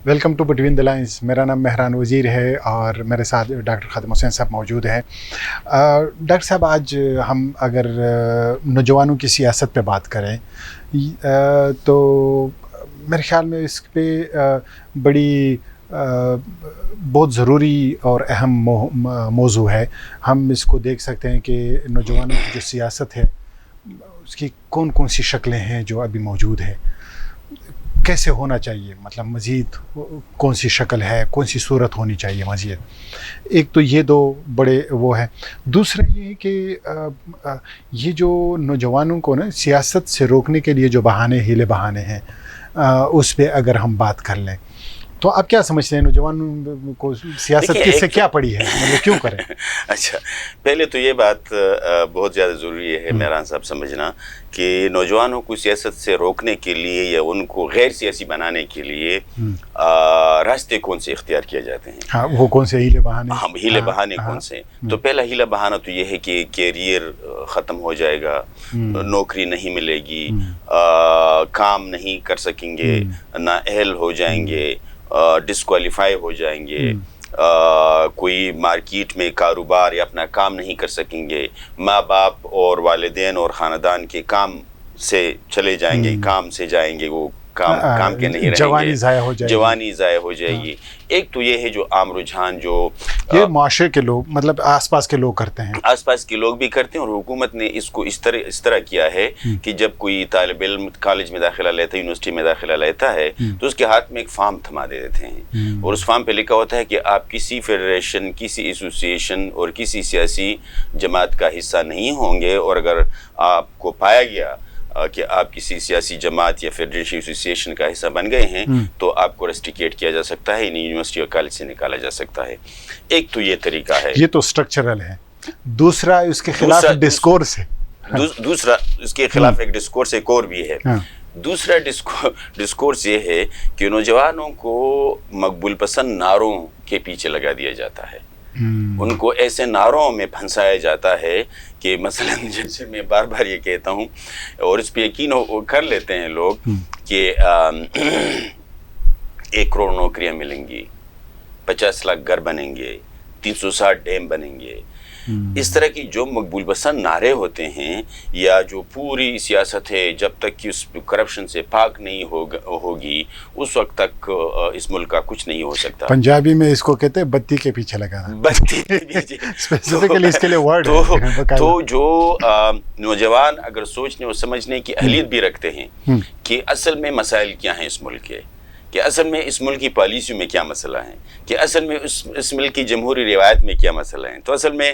Welcome to between the lines. میرا نام مہران وزیر ہے اور میرے ساتھ ڈاکٹر خادم حسین صاحب موجود ہیں. ڈاکٹر صاحب، آج ہم اگر نوجوانوں کی سیاست پہ بات کریں تو میرے خیال میں اس پہ بڑی بہت ضروری اور اہم موضوع ہے. ہم اس کو دیکھ سکتے ہیں کہ نوجوانوں کی جو سیاست ہے اس کی کون کون سی شکلیں ہیں جو ابھی موجود ہے، کیسے ہونا چاہیے، مطلب مزید کون سی شکل ہے، کون سی صورت ہونی چاہیے مزید. ایک تو یہ دو بڑے وہ ہیں. دوسرا یہ ہے کہ یہ جو نوجوانوں کو نا سیاست سے روکنے کے لیے جو ہیلے بہانے ہیں اس پہ اگر ہم بات کر لیں تو آپ کیا سمجھتے ہیں نوجوانوں کو سیاست کس سے کیا پڑی ہے، مطلب کیوں کریں؟ اچھا، پہلے تو یہ بات بہت زیادہ ضروری ہے مہران صاحب سمجھنا کہ نوجوانوں کو سیاست سے روکنے کے لیے یا ان کو غیر سیاسی بنانے کے لیے راستے کون سے اختیار کیے جاتے ہیں. ہاں، وہ کون سے ہیلے بہانے؟ ہم ہیلے بہانے کون سے؟ تو پہلا ہیلا بہانہ تو یہ ہے کہ کیریئر ختم ہو جائے گا، نوکری نہیں ملے گی، کام نہیں کر سکیں گے، نااہل ہو جائیں گے، ڈسکوالیفائی ہو جائیں گے، کوئی مارکیٹ میں کاروبار یا اپنا کام نہیں کر سکیں گے، ماں باپ اور والدین اور خاندان کے کام سے چلے جائیں گے، کام سے جائیں گے، وہ کام کے نہیں رہیں گے، جوانی ضائع ہو جائے گی. جوانی ضائع ہو جائے گی. ایک تو یہ ہے جو عام رجحان جو یہ معاشرے کے لوگ، مطلب آس پاس کے لوگ کرتے ہیں، آس پاس کے لوگ بھی کرتے ہیں، اور حکومت نے اس کو اس طرح کیا ہے کہ جب کوئی طالب علم کالج میں داخلہ لیتا ہے، یونیورسٹی میں داخلہ لیتا ہے تو اس کے ہاتھ میں ایک فارم تھما دے دیتے ہیں، اور اس فارم پہ لکھا ہوتا ہے کہ آپ کسی فیڈریشن، کسی ایسوسیشن اور کسی سیاسی جماعت کا حصہ نہیں ہوں گے، اور اگر آپ کو پایا گیا کہ آپ کسی سیاسی جماعت یا فیڈریشن ایسوسیشن کا حصہ بن گئے ہیں تو آپ کو ریسٹریکیٹ کیا جا سکتا ہے، یونیورسٹی اور کالج سے نکالا جا سکتا ہے. ایک تو یہ طریقہ ہے، یہ تو سٹرکچرل ہے. دوسرا اس کے خلاف ڈسکورس ہے. دوسرا اس کے خلاف ایک ڈسکورس ایک اور بھی ہے. دوسرا ڈسکورس یہ ہے کہ نوجوانوں کو مقبول پسند نعروں کے پیچھے لگا دیا جاتا ہے، ان کو ایسے نعروں میں پھنسایا جاتا ہے کہ مثلا جیسے میں بار بار یہ کہتا ہوں اور اس پہ یقین کر لیتے ہیں لوگ کہ 1 کروڑ نوکریاں ملیں گی، 50 لاکھ گھر بنیں گے، 360 ڈیم بنیں گے. اس طرح کی جو مقبول پسند نعرے ہوتے ہیں یا جو پوری سیاست ہے، جب تک کہ اس کرپشن سے پاک نہیں ہوگی اس وقت تک اس ملک کا کچھ نہیں ہو سکتا. پنجابی میں اس کو کہتے ہیں بتی کے پیچھے لگانا. بتی کے پیچھے اسپیسیفکلی اس کے لیے ورڈ ہے. تو جو نوجوان اگر سوچنے اور سمجھنے کی اہلیت بھی رکھتے ہیں کہ اصل میں مسائل کیا ہیں اس ملک کے، کہ اصل میں اس ملک کی پالیسیوں میں کیا مسئلہ ہیں، کہ اصل میں اس ملک کی جمہوری روایت میں کیا مسئلہ ہیں، تو اصل میں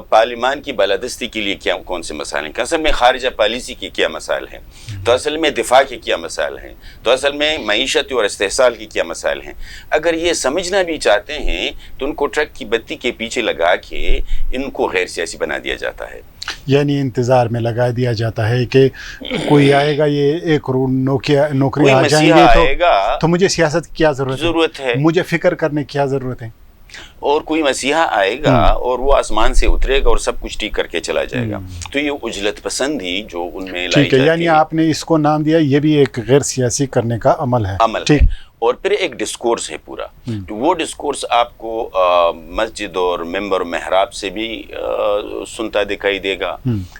پارلیمان کی بالادستی کے لیے کون سے مسائل ہیں، کہ اصل میں خارجہ پالیسی کی کیا مسائل ہیں، تو اصل میں دفاع کے کیا مسائل ہیں، تو اصل میں معیشت اور استحصال کی کیا مسائل ہیں. اگر یہ سمجھنا بھی چاہتے ہیں تو ان کو ٹرک کی بتی کے پیچھے لگا کے ان کو غیر سیاسی بنا دیا جاتا ہے. یعنی انتظار میں لگا دیا جاتا ہے کہ کوئی آئے گا، یہ 1 کروڑ نوکری آ جائیں گے تو مجھے سیاست کی کیا ضرورت ہے، مجھے فکر کرنے کی کیا ضرورت ہے. اور کوئی مسیحا آئے گا اور وہ آسمان سے اترے گا اور سب کچھ ٹھیک کر کے چلا جائے گا. تو یہ اجلت پسندی جو ان میں لائی جاتی ہے، یعنی آپ نے اس کو نام دیا، یہ بھی ایک غیر سیاسی کرنے کا عمل ہے. ٹھیک. اور پھر ایک ڈسکورس ہے پورا، تو وہ ڈسکورس آپ کو مسجد اور ممبر و محراب سے بھی سنتا دکھائی دے گا،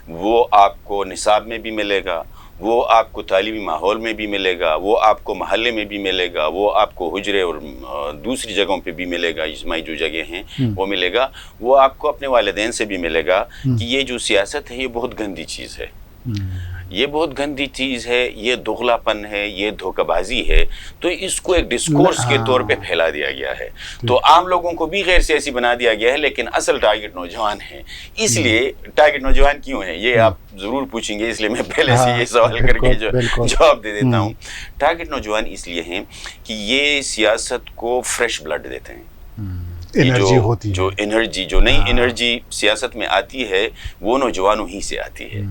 وہ آپ کو نصاب میں بھی ملے گا، وہ آپ کو تعلیمی ماحول میں بھی ملے گا، وہ آپ کو محلے میں بھی ملے گا، وہ آپ کو حجرے اور دوسری جگہوں پہ بھی ملے گا، اجتماعی جو جگہ ہیں وہ ملے گا، وہ آپ کو اپنے والدین سے بھی ملے گا کہ یہ جو سیاست ہے یہ بہت گندی چیز ہے، یہ بہت گندی چیز ہے، یہ دغلا پن ہے، یہ دھوکہ بازی ہے. تو اس کو ایک ڈسکورس کے طور پہ پھیلا دیا گیا ہے، تو عام لوگوں کو بھی غیر سیاسی بنا دیا گیا ہے، لیکن اصل ٹارگٹ نوجوان ہیں. اس لیے ٹارگٹ نوجوان کیوں ہیں یہ آپ ضرور پوچھیں گے، اس لیے میں پہلے سے یہ سوال کر کے جواب دے دیتا ہوں. ٹارگٹ نوجوان اس لیے ہیں کہ یہ سیاست کو فریش بلڈ دیتے ہیں. جو انرجی، جو نئی انرجی سیاست میں آتی ہے وہ نوجوانوں ہی سے آتی ہے.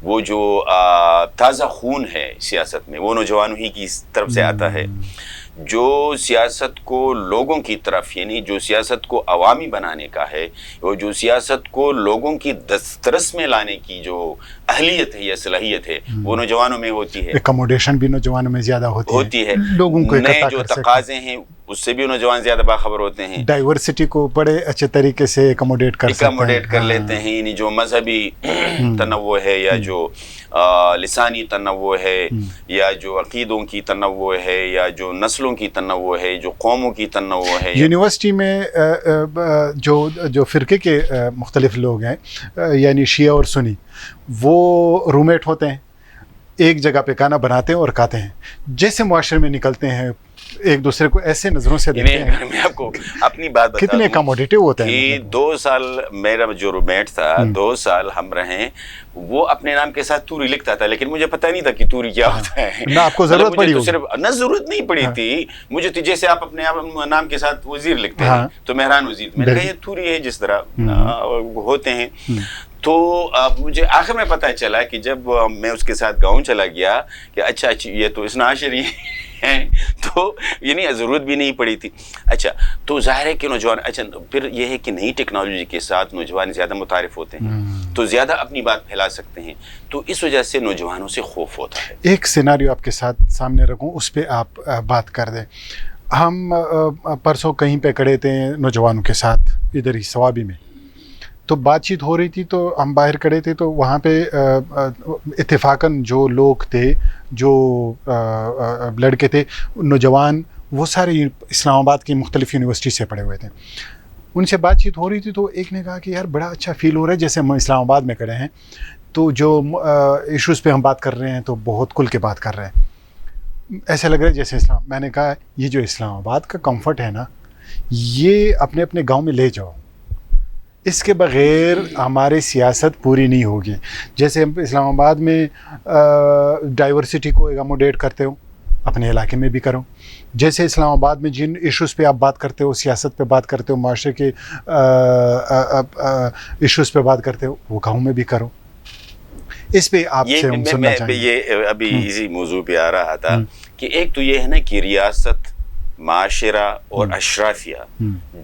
وہ جو تازہ خون ہے سیاست میں وہ نوجوانوں ہی کی طرف سے آتا ہے. جو سیاست کو لوگوں کی طرف یعنی جو سیاست کو عوامی بنانے کا ہے اور جو سیاست کو لوگوں کی دسترس میں لانے کی جو اہلیت ہے یا صلاحیت ہے وہ نوجوانوں میں ہوتی ہے. ایکوموڈیشن بھی نوجوانوں میں زیادہ ہوتی ہے. لوگوں کو نئے جو تقاضے ہیں اس سے بھی نوجوان زیادہ باخبر ہوتے ہیں. ڈائیورسٹی کو بڑے اچھے طریقے سے ایکوموڈیٹ کر لیتے ہیں. یعنی جو مذہبی تنوع ہے یا جو لسانی تنوع ہے یا جو عقیدوں کی تنوع ہے یا جو نسلوں کی تنوع ہے جو قوموں کی تنوع ہے. یونیورسٹی میں جو فرقے کے مختلف لوگ ہیں یعنی شیعہ اور سنی وہ رومیٹ ہوتے ہیں, ایک جگہ پہ کھانا بناتے ہیں اور کھاتے ہیں. جیسے معاشرے میں نکلتے ہیں ایک دوسرے کو ایسے نظروں سے دیکھتے ہیں. میں آپ کو اپنی بات بتا کتنے کموڈیٹیو ہوتے ہیں. 2 سال میرا جو رومیٹ تھا 2 سال ہم رہے, وہ اپنے نام کے ساتھ توری لکھتا تھا لیکن مجھے پتہ نہیں تھا کہ توری کیا ہوتا ہے. نہ آپ کو ضرورت پڑی ہوگی. نہ ضرورت نہیں پڑی تھی مجھے. جیسے آپ اپنے نام کے ساتھ وزیر لکھتے ہیں تو مہران وزیر, میں نے کہا یہ توری ہے جس طرح ہوتے ہیں. تو مجھے آخر میں پتہ چلا کہ جب میں اس کے ساتھ گاؤں چلا گیا کہ اچھا یہ تو اسنا عشری ہیں, تو یعنی ضرورت بھی نہیں پڑی تھی. اچھا تو ظاہر ہے کہ نوجوان, اچھا پھر یہ ہے کہ نئی ٹیکنالوجی کے ساتھ نوجوان زیادہ متعارف ہوتے ہیں تو زیادہ اپنی بات پھیلا سکتے ہیں, تو اس وجہ سے نوجوانوں سے خوف ہوتا ہے. ایک سیناریو آپ کے ساتھ سامنے رکھوں, اس پہ آپ بات کر دیں. ہم پرسوں کہیں پہ کھڑے تھے نوجوانوں کے ساتھ ادھر ہی سوابی میں, تو بات چیت ہو رہی تھی تو ہم باہر کھڑے تھے تو وہاں پہ اتفاقاً جو لوگ تھے جو لڑکے تھے نوجوان وہ سارے اسلام آباد کی مختلف یونیورسٹی سے پڑھے ہوئے تھے. ان سے بات چیت ہو رہی تھی تو ایک نے کہا کہ یار بڑا اچھا فیل ہو رہا ہے جیسے ہم اسلام آباد میں کھڑے ہیں, تو جو ایشوز پہ ہم بات کر رہے ہیں تو بہت کھل کے بات کر رہے ہیں, ایسے لگ رہا ہے جیسے اسلام. میں نے کہا یہ جو اسلام آباد کا کمفرٹ ہے نا یہ اپنے اپنے گاؤں میں لے جاؤ, اس کے بغیر ہماری سیاست پوری نہیں ہوگی. جیسے ہم اسلام آباد میں ڈائیورسٹی کو ایکوموڈیٹ کرتے ہو اپنے علاقے میں بھی کرو. جیسے اسلام آباد میں جن ایشوز پہ آپ بات کرتے ہو, سیاست پہ بات کرتے ہو, معاشرے کے ایشوز پہ بات کرتے ہو, وہ گاؤں میں بھی کرو. اس پہ آپ سے ہم سننا چاہیں گے. یہ ابھی اسی موضوع پہ آ رہا تھا کہ ایک تو یہ ہے نا کہ ریاست, معاشرہ اور اشرافیہ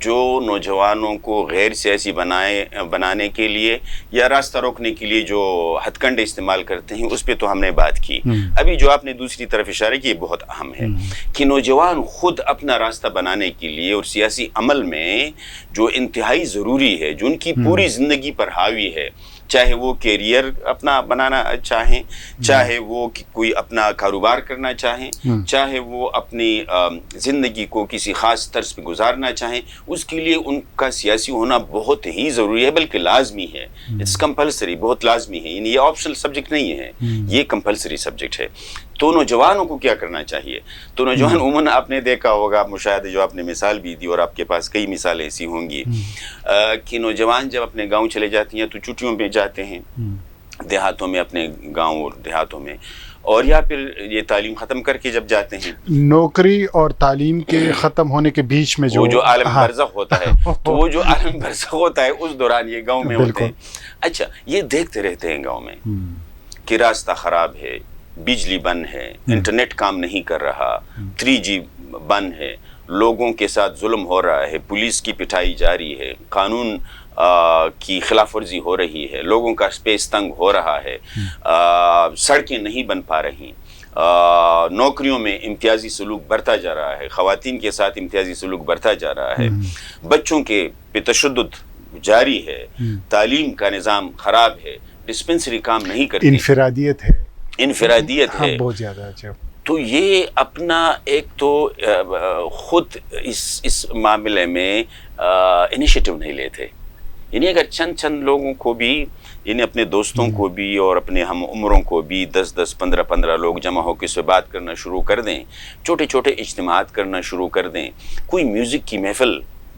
جو نوجوانوں کو غیر سیاسی بنانے کے لیے یا راستہ روکنے کے لیے جو ہتھ کنڈے استعمال کرتے ہیں اس پہ تو ہم نے بات کی. ابھی جو آپ نے دوسری طرف اشارہ کیا یہ بہت اہم ہے کہ نوجوان خود اپنا راستہ بنانے کے لیے اور سیاسی عمل میں جو انتہائی ضروری ہے, جو ان کی پوری زندگی پر حاوی ہے, چاہے وہ کیریئر اپنا بنانا چاہیں, چاہے وہ کوئی اپنا کاروبار کرنا چاہیں, چاہے وہ اپنی زندگی کو کسی خاص طرز پہ گزارنا چاہیں, اس کے لیے ان کا سیاسی ہونا بہت ہی ضروری ہے, بلکہ لازمی ہے. اٹس کمپلسری, بہت لازمی ہے. یعنی یہ آپشنل سبجیکٹ نہیں ہے, یہ کمپلسری سبجیکٹ ہے. تو نوجوانوں کو کیا کرنا چاہیے؟ تو نوجوان عموماً آپ نے دیکھا ہوگا, مشاہدے جو آپ نے مثال بھی دی اور آپ کے پاس کئی مثالیں ایسی ہوں گی کہ نوجوان جب اپنے گاؤں چلے جاتے ہیں تو چھٹیوں میں جاتے ہیں دیہاتوں میں, اپنے گاؤں اور دیہاتوں میں, اور یا پھر یہ تعلیم ختم کر کے جب جاتے ہیں نوکری اور تعلیم کے ختم ہونے کے بیچ میں جو عالم برزخ ہوتا ہے, تو وہ جو عالم برزخ ہوتا ہے اس دوران یہ گاؤں میں ہوتے ہیں. اچھا یہ دیکھتے رہتے ہیں گاؤں میں کہ راستہ خراب ہے, بجلی بند ہے, انٹرنیٹ کام نہیں کر رہا, 3G بند ہے, لوگوں کے ساتھ ظلم ہو رہا ہے, پولیس کی پٹائی جاری ہے, قانون کی خلاف ورزی ہو رہی ہے, لوگوں کا اسپیس تنگ ہو رہا ہے, سڑکیں نہیں بن پا رہی, نوکریوں میں امتیازی سلوک بڑھتا جا رہا ہے, خواتین کے ساتھ امتیازی سلوک بڑھتا جا رہا ہے, بچوں کے پہ تشدد جاری ہے, تعلیم کا نظام خراب ہے, ڈسپنسری کام نہیں کرتی, انفرادیت ہے بہت زیادہ. تو یہ اپنا ایک تو خود اس معاملے میں انیشیٹو نہیں لیتے. یعنی اگر چند لوگوں کو بھی, یعنی اپنے دوستوں کو بھی اور اپنے ہم عمروں کو بھی 10 15 لوگ جمع ہو کے اس سے بات کرنا شروع کر دیں, چھوٹے چھوٹے اجتماعات کرنا شروع کر دیں, کوئی میوزک کی محفل